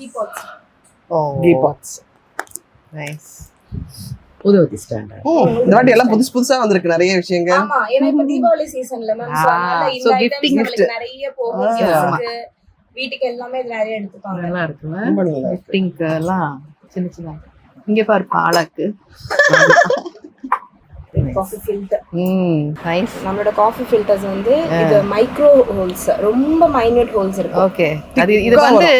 Key pots. Oh ghee pots. Nice. ஊதுவத்தி stand. இந்த வாட்டி எல்லாம் புதுசா வந்திருக்கு நிறைய விஷயங்கள். ஆமா, ஏன்னா இப்ப தீபாவளி சீசன்ல மேம், சோ அதனால so இந்த gifting ஐட்டம்ஸ் நமக்கு நிறைய போகும். கிஃப்ட்ஸ்க்கு, வீட்டுக்கு எல்லாமே இது நிறைய எடுத்துப்பாங்க. நல்லா இருக்குல்ல? ரொம்ப நல்லா இருக்கு. கிஃப்டிங்க் எல்லாம் சின்ன சின்ன. இங்க பாரு பாலாக்கு. Coffee filter. நைஸ். நம்மளோட காஃபி ஃபில்டர்ஸ் வந்து இது மைக்ரோ ஹோல்ஸ், ரொம்ப மைன்யூட் ஹோல்ஸ் இருக்கு. ஓகே. அது இது வந்து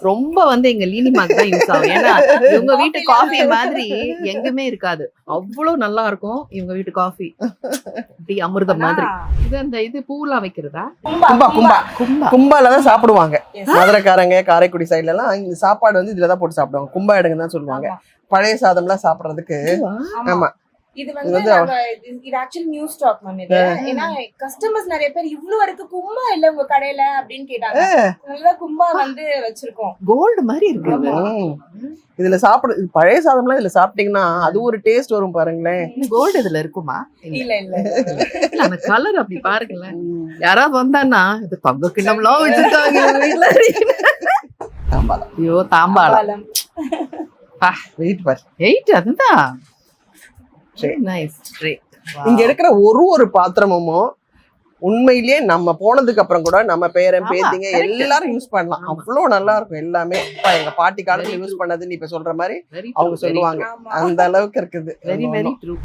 ரொம்ப வந்து எங்க லீனிமாக்கு தான் யூஸ் ஆகும். ஏன்னா இவங்க வீட்டு காஃபி மாதிரி எங்குமே இருக்காது. அவ்வளவு நல்லா இருக்கும் இவங்க வீட்டு காஃபி. அப்படி அமிர்தம் மாதிரி. இது அந்த இது பூலாம் வைக்கிறதா? கும்பா கும்பா கும்பா. கும்பால தான் சாப்பிடுவாங்க. மதுரைக்காரங்க காரைக்குடி சைடுல எல்லாம் இந்த சாப்பாடு வந்து இதுலதான் போட்டு சாப்பிடுவாங்க. கும்பா எடுங்க தான் சொல்லுவாங்க. பழைய சாதம் எல்லாம் சாப்பிடுறதுக்கு. ஆமா, இது வந்து இது ஆக்சுவலி நியூ ஸ்டாக் மேம். இது ஏன்னா கஸ்டமர்ஸ் நிறைய பேர் இவ்ளோ இருக்கு கும்பா இல்ல உங்க கடையில அப்படின்னு கேட்டாங்க. அதனால கும்பா வந்து வச்சிருக்கோம். கோல்டு மாதிரி இருக்கு. இதுல சாப்பிடு பழைய சாதம்லாம் இதுல சாப்பிட்டீங்கன்னா அது ஒரு டேஸ்ட் வரும் பாருங்களேன். கோல்டு இதுல இருக்குமா? இல்ல இல்ல அந்த கலர் அப்படி பாருங்களேன். யாராவது வந்தான்னா இது தங்க கிண்ணம்லாம் வச்சிருக்காங்க வீட்டுல. தாம்பாளம். ஐயோ தாம்பாளம். வெயிட் பாரு. 8 அதுதான். நைஸ். இங்க இருக்கிற ஒரு பாத்திரமும் உண்மையிலேயே நம்ம போனதுக்கு அப்புறம் கூட நம்ம பேரன் பேத்திங்க எல்லாரும் யூஸ் பண்ணலாம். அவ்வளவு நல்லா இருக்கும் எல்லாமே. எங்க பாட்டி காலத்துல யூஸ் பண்ணதுன்னு இப்ப சொல்ற மாதிரி அவங்க சொல்லுவாங்க. அந்த அளவுக்கு இருக்குது. Very very true.